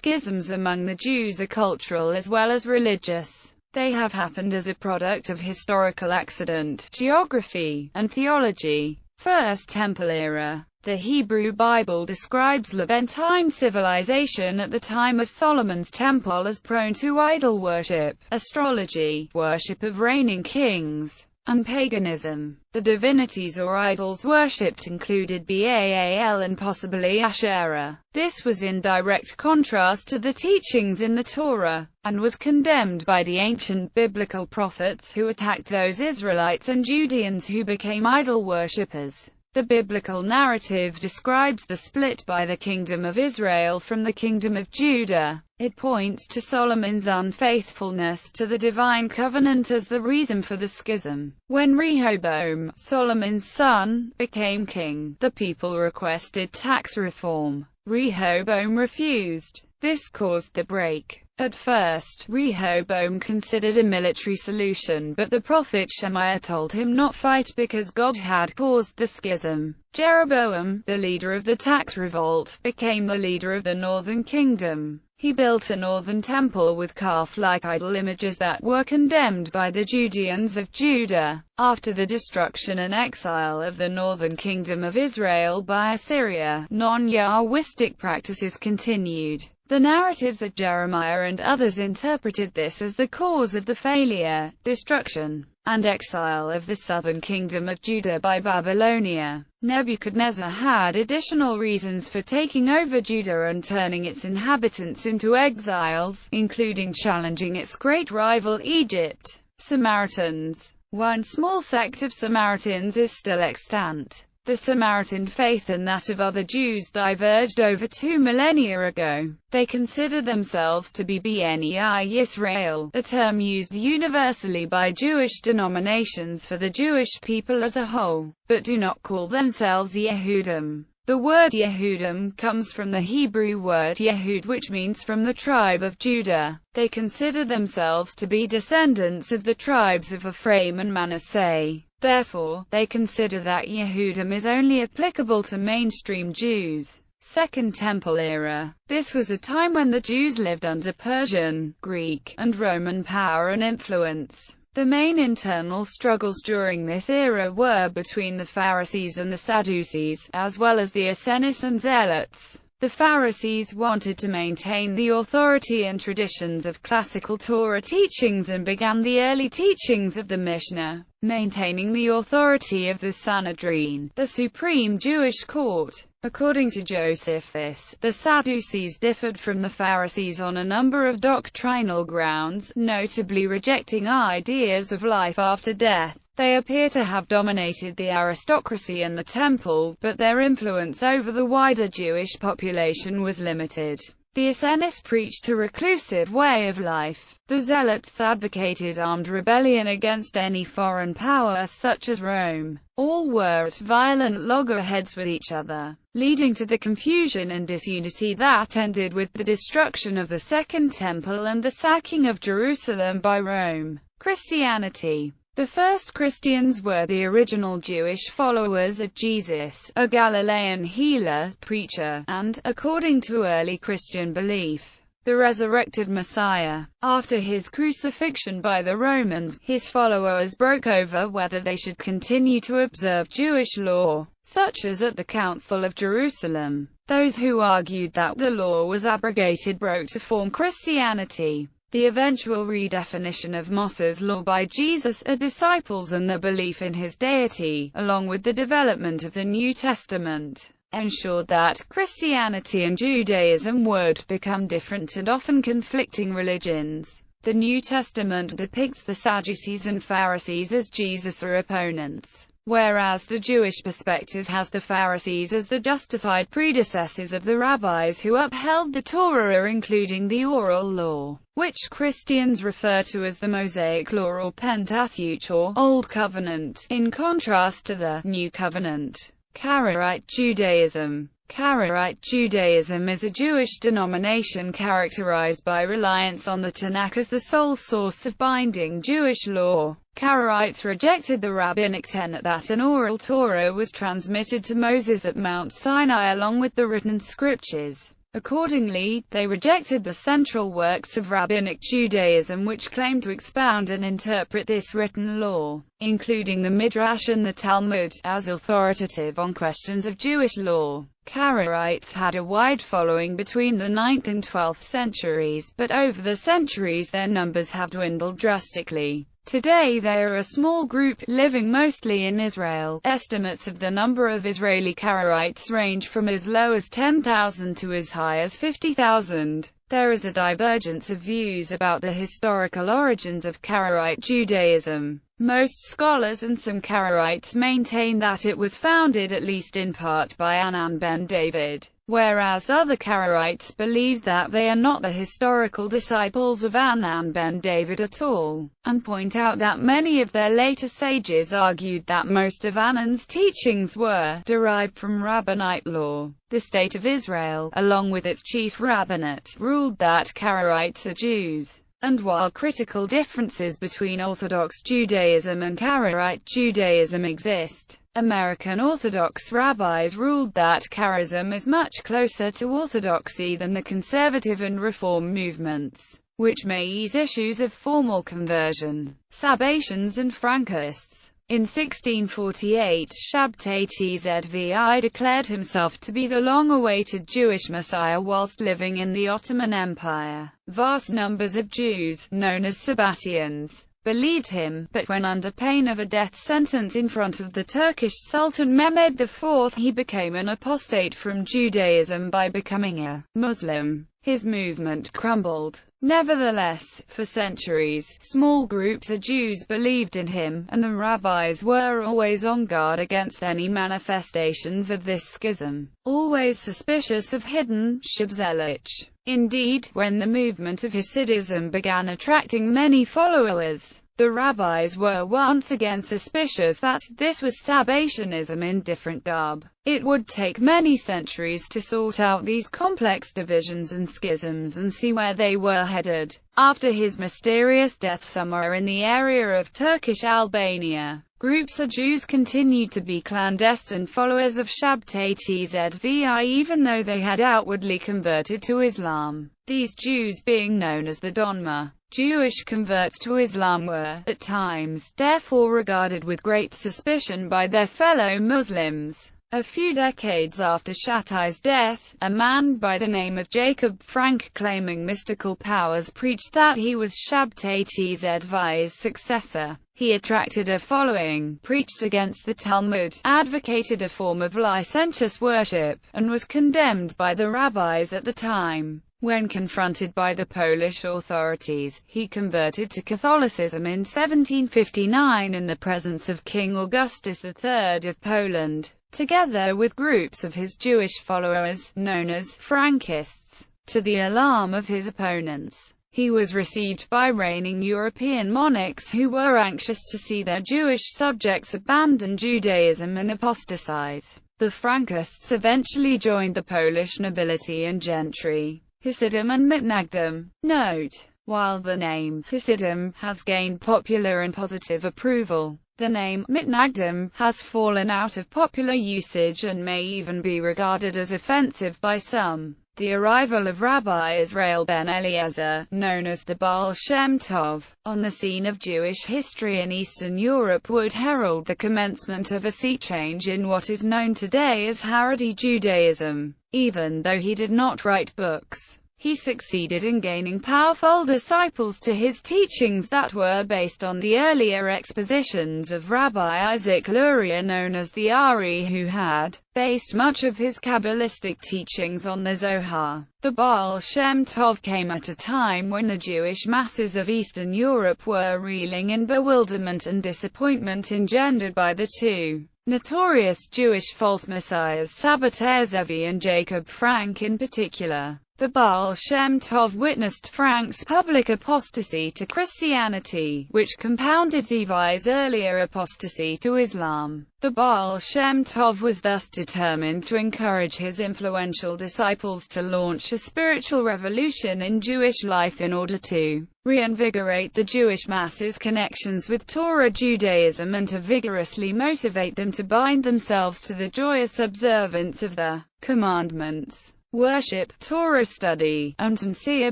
schisms among the Jews are cultural as well as religious. They have happened as a product of historical accident, geography, and theology. First Temple era. The Hebrew Bible describes Levantine civilization at the time of Solomon's temple as prone to idol worship, astrology, worship of reigning kings, and paganism. The divinities or idols worshipped included Baal and possibly Asherah. This was in direct contrast to the teachings in the Torah, and was condemned by the ancient biblical prophets who attacked those Israelites and Judeans who became idol worshippers. The biblical narrative describes the split by the kingdom of Israel from the kingdom of Judah. It points to Solomon's unfaithfulness to the divine covenant as the reason for the schism. When Rehoboam, Solomon's son, became king, the people requested tax reform. Rehoboam refused. This caused the break. At first, Rehoboam considered a military solution, but the prophet Shemaiah told him not fight because God had caused the schism. Jeroboam, the leader of the tax revolt, became the leader of the northern kingdom. He built a northern temple with calf-like idol images that were condemned by the Judeans of Judah. After the destruction and exile of the northern kingdom of Israel by Assyria, non-Yahwistic practices continued. The narratives of Jeremiah and others interpreted this as the cause of the failure, destruction, and exile of the southern kingdom of Judah by Babylonia. Nebuchadnezzar had additional reasons for taking over Judah and turning its inhabitants into exiles, including challenging its great rival Egypt. Samaritans. One small sect of Samaritans is still extant. The Samaritan faith and that of other Jews diverged over 2 millennia ago. They consider themselves to be Bnei Yisrael, a term used universally by Jewish denominations for the Jewish people as a whole, but do not call themselves Yehudim. The word Yehudim comes from the Hebrew word Yehud, which means from the tribe of Judah. They consider themselves to be descendants of the tribes of Ephraim and Manasseh. Therefore, they consider that Yehudim is only applicable to mainstream Jews. Second Temple era. This was a time when the Jews lived under Persian, Greek, and Roman power and influence. The main internal struggles during this era were between the Pharisees and the Sadducees, as well as the Essenes and Zealots. The Pharisees wanted to maintain the authority and traditions of classical Torah teachings and began the early teachings of the Mishnah, maintaining the authority of the Sanhedrin, the supreme Jewish court. According to Josephus, the Sadducees differed from the Pharisees on a number of doctrinal grounds, notably rejecting ideas of life after death. They appear to have dominated the aristocracy and the temple, but their influence over the wider Jewish population was limited. The Essenes preached a reclusive way of life. The Zealots advocated armed rebellion against any foreign power such as Rome. All were at violent loggerheads with each other, leading to the confusion and disunity that ended with the destruction of the Second Temple and the sacking of Jerusalem by Rome. Christianity. The first Christians were the original Jewish followers of Jesus, a Galilean healer, preacher, and, according to early Christian belief, the resurrected Messiah. After his crucifixion by the Romans, his followers broke over whether they should continue to observe Jewish law, such as at the Council of Jerusalem. Those who argued that the law was abrogated broke to form Christianity. The eventual redefinition of Moses' law by Jesus' disciples and the belief in his deity, along with the development of the New Testament, ensured that Christianity and Judaism would become different and often conflicting religions. The New Testament depicts the Sadducees and Pharisees as Jesus' opponents, whereas the Jewish perspective has the Pharisees as the justified predecessors of the rabbis who upheld the Torah, including the oral law, which Christians refer to as the Mosaic Law or Pentateuch or Old Covenant, in contrast to the New Covenant. Karaite Judaism. Karaite Judaism is a Jewish denomination characterized by reliance on the Tanakh as the sole source of binding Jewish law. Karaites rejected the rabbinic tenet that an oral Torah was transmitted to Moses at Mount Sinai along with the written scriptures. Accordingly, they rejected the central works of Rabbinic Judaism which claimed to expound and interpret this written law, including the Midrash and the Talmud, as authoritative on questions of Jewish law. Karaites had a wide following between the 9th and 12th centuries, but over the centuries their numbers have dwindled drastically. Today they are a small group, living mostly in Israel. Estimates of the number of Israeli Karaites range from as low as 10,000 to as high as 50,000. There is a divergence of views about the historical origins of Karaite Judaism. Most scholars and some Karaites maintain that it was founded at least in part by Anan ben David, whereas other Karaites believe that they are not the historical disciples of Anan ben David at all, and point out that many of their later sages argued that most of Anan's teachings were derived from rabbinite law. The State of Israel, along with its chief rabbinate, ruled that Karaites are Jews. And while critical differences between Orthodox Judaism and Karaite Judaism exist, American Orthodox rabbis ruled that Karaism is much closer to Orthodoxy than the conservative and Reform movements, which may ease issues of formal conversion. Sabbatians and Frankists. In 1648, Shabtai Tzvi declared himself to be the long-awaited Jewish Messiah whilst living in the Ottoman Empire. Vast numbers of Jews, known as Sabbatians, believed him, but when under pain of a death sentence in front of the Turkish Sultan Mehmed IV, he became an apostate from Judaism by becoming a Muslim. His movement crumbled. Nevertheless, for centuries, small groups of Jews believed in him, and the rabbis were always on guard against any manifestations of this schism, always suspicious of hidden shibzelach. Indeed, when the movement of Hasidism began attracting many followers, the rabbis were once again suspicious that this was Sabbatianism in different garb. It would take many centuries to sort out these complex divisions and schisms and see where they were headed. After his mysterious death somewhere in the area of Turkish Albania, groups of Jews continued to be clandestine followers of Shabtai Tzvi even though they had outwardly converted to Islam. These Jews, being known as the Donma, Jewish converts to Islam, were, at times, therefore regarded with great suspicion by their fellow Muslims. A few decades after Shabtai's death, a man by the name of Jacob Frank, claiming mystical powers, preached that he was Shabtai Tzvi's successor. He attracted a following, preached against the Talmud, advocated a form of licentious worship, and was condemned by the rabbis at the time. When confronted by the Polish authorities, he converted to Catholicism in 1759 in the presence of King Augustus III of Poland, together with groups of his Jewish followers, known as Frankists. To the alarm of his opponents, he was received by reigning European monarchs who were anxious to see their Jewish subjects abandon Judaism and apostatize. The Frankists eventually joined the Polish nobility and gentry, Hasidim and Mitnagdim. Note: while the name Hasidim has gained popular and positive approval, the name Mitnagdim has fallen out of popular usage and may even be regarded as offensive by some. The arrival of Rabbi Israel ben Eliezer, known as the Baal Shem Tov, on the scene of Jewish history in Eastern Europe would herald the commencement of a sea change in what is known today as Haredi Judaism. Even though he did not write books, he succeeded in gaining powerful disciples to his teachings that were based on the earlier expositions of Rabbi Isaac Luria, known as the Ari, who had based much of his Kabbalistic teachings on the Zohar. The Baal Shem Tov came at a time when the Jewish masses of Eastern Europe were reeling in bewilderment and disappointment engendered by the two notorious Jewish false messiahs Sabbatai Zevi and Jacob Frank in particular. The Baal Shem Tov witnessed Frank's public apostasy to Christianity, which compounded Zevi's earlier apostasy to Islam. The Baal Shem Tov was thus determined to encourage his influential disciples to launch a spiritual revolution in Jewish life in order to reinvigorate the Jewish masses' connections with Torah Judaism and to vigorously motivate them to bind themselves to the joyous observance of the commandments. worship, Torah study, and sincere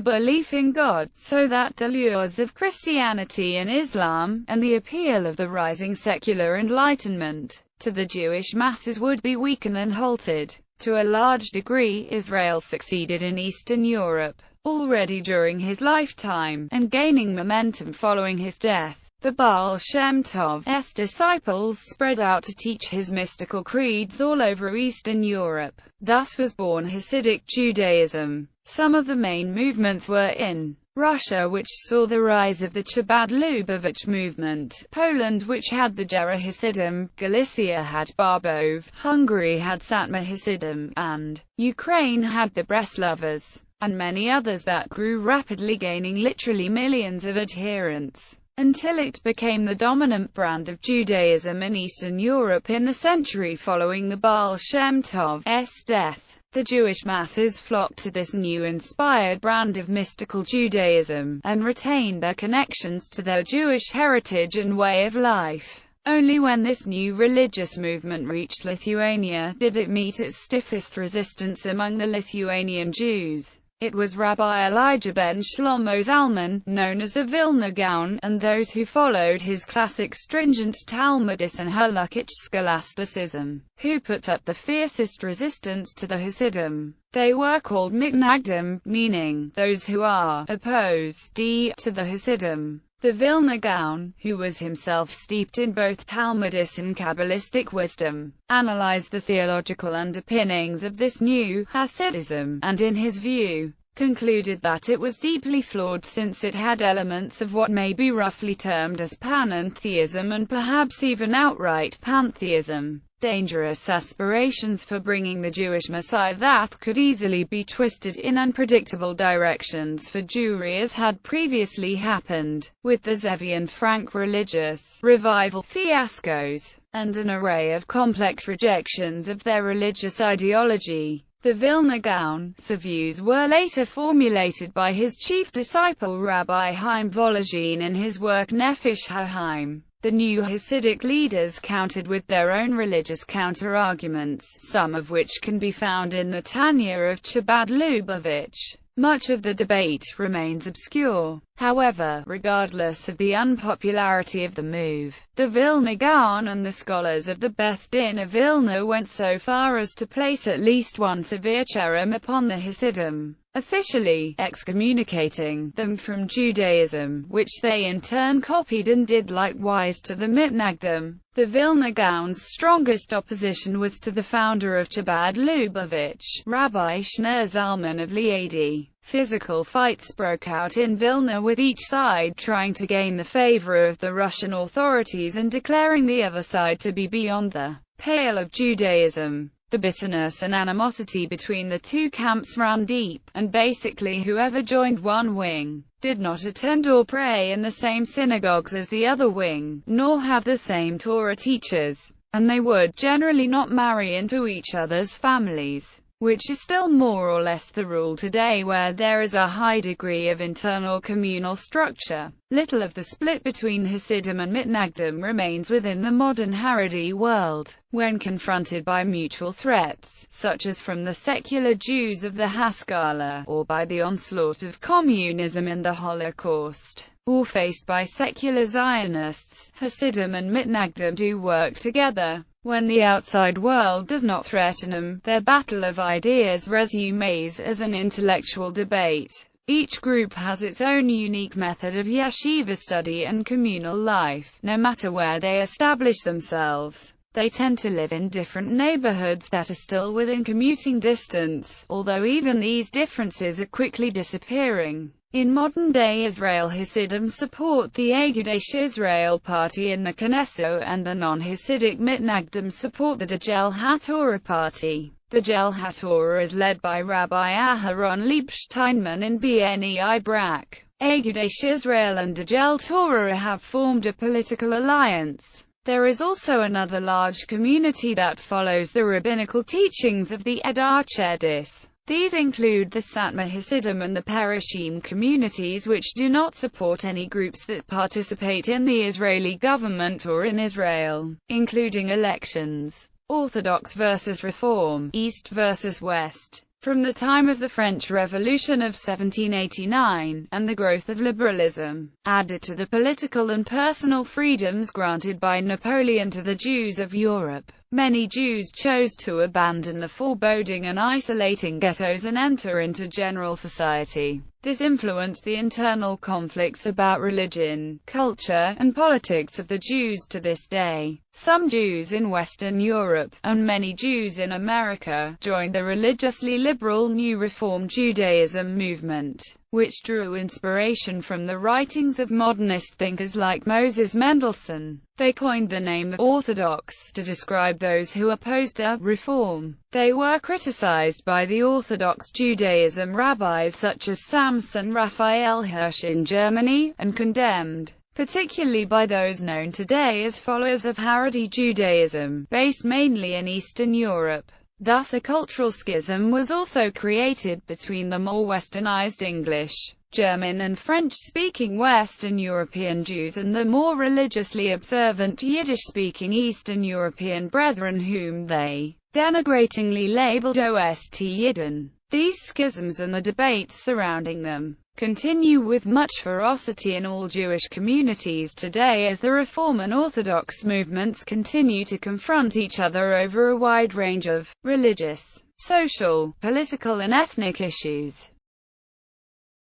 belief in God, so that the lures of Christianity and Islam, and the appeal of the rising secular enlightenment to the Jewish masses would be weakened and halted. To a large degree, Israel succeeded in Eastern Europe already during his lifetime, and gaining momentum following his death. The Baal Shem Tov's disciples spread out to teach his mystical creeds all over Eastern Europe. Thus was born Hasidic Judaism. Some of the main movements were in Russia, which saw the rise of the Chabad Lubavitch movement, Poland, which had the Gera Hasidim, Galicia had Barbov, Hungary had Satmar Hasidim, and Ukraine had the Breslovers, and many others that grew rapidly, gaining literally millions of adherents, until it became the dominant brand of Judaism in Eastern Europe in the century following the Baal Shem Tov's death. The Jewish masses flocked to this new inspired brand of mystical Judaism, and retained their connections to their Jewish heritage and way of life. Only when this new religious movement reached Lithuania did it meet its stiffest resistance among the Lithuanian Jews. It was Rabbi Elijah ben Shlomo Zalman, known as the Vilna Gaon, and those who followed his classic stringent Talmudic and halakhic scholasticism, who put up the fiercest resistance to the Hasidim. They were called mitnagdim, meaning those who are opposed to the Hasidim. The Vilna Gaon, who was himself steeped in both Talmudic and Kabbalistic wisdom, analyzed the theological underpinnings of this new Hasidism, and in his view, concluded that it was deeply flawed since it had elements of what may be roughly termed as panentheism and perhaps even outright pantheism. Dangerous aspirations for bringing the Jewish Messiah that could easily be twisted in unpredictable directions for Jewry, as had previously happened with the Zevi and Frank religious revival fiascos, and an array of complex rejections of their religious ideology. The Vilna Gaon's views were later formulated by his chief disciple Rabbi Chaim Volozhin in his work Nefesh HaHaim. The new Hasidic leaders countered with their own religious counter-arguments, some of which can be found in the Tanya of Chabad Lubavitch. Much of the debate remains obscure. However, regardless of the unpopularity of the move, the Vilna Gaon and the scholars of the Beth Din of Vilna went so far as to place at least one severe cherem upon the Hasidim, officially excommunicating them from Judaism, which they in turn copied and did likewise to the mitnagdim. The Vilna Gaon's strongest opposition was to the founder of Chabad Lubavitch, Rabbi Shneur Zalman of Liadi. Physical fights broke out in Vilna, with each side trying to gain the favor of the Russian authorities and declaring the other side to be beyond the pale of Judaism. The bitterness and animosity between the two camps ran deep, and basically whoever joined one wing did not attend or pray in the same synagogues as the other wing, nor have the same Torah teachers, and they would generally not marry into each other's families, which is still more or less the rule today, where there is a high degree of internal communal structure. Little of the split between Hasidim and mitnagdim remains within the modern Haredi world, when confronted by mutual threats, such as from the secular Jews of the Haskalah, or by the onslaught of communism and the Holocaust, or faced by secular Zionists. Hasidim and mitnagdim do work together. When the outside world does not threaten them, their battle of ideas resumes as an intellectual debate. Each group has its own unique method of yeshiva study and communal life, no matter where they establish themselves. They tend to live in different neighborhoods that are still within commuting distance, although even these differences are quickly disappearing. In modern-day Israel, Hasidim support the Agudash Israel party in the Knesset, and the non-Hasidic mitnagdim support the Degel HaTorah party. Degel HaTorah is led by Rabbi Aharon Liebsteinman in Bnei Brak. Agudash Israel and Degel Torah have formed a political alliance. There is also another large community that follows the rabbinical teachings of the Edah Chedis. These include the Satmar Hasidim and the Parashim communities, which do not support any groups that participate in the Israeli government or in Israel, including elections. Orthodox versus Reform, East versus West. From the time of the French Revolution of 1789, and the growth of liberalism, added to the political and personal freedoms granted by Napoleon to the Jews of Europe, many Jews chose to abandon the foreboding and isolating ghettos and enter into general society. This influenced the internal conflicts about religion, culture, and politics of the Jews to this day. Some Jews in Western Europe, and many Jews in America, joined the religiously liberal New Reform Judaism movement, which drew inspiration from the writings of modernist thinkers like Moses Mendelssohn. They coined the name of Orthodox to describe those who opposed the Reform. They were criticized by the Orthodox Judaism rabbis such as Samson Raphael Hirsch in Germany, and condemned, particularly by those known today as followers of Haredi Judaism, based mainly in Eastern Europe. Thus a cultural schism was also created between the more westernized English, German and French-speaking Western European Jews and the more religiously observant Yiddish-speaking Eastern European brethren whom they denigratingly labeled Ost Yidden. These schisms and the debates surrounding them continue with much ferocity in all Jewish communities today as the Reform and Orthodox movements continue to confront each other over a wide range of religious, social, political and ethnic issues.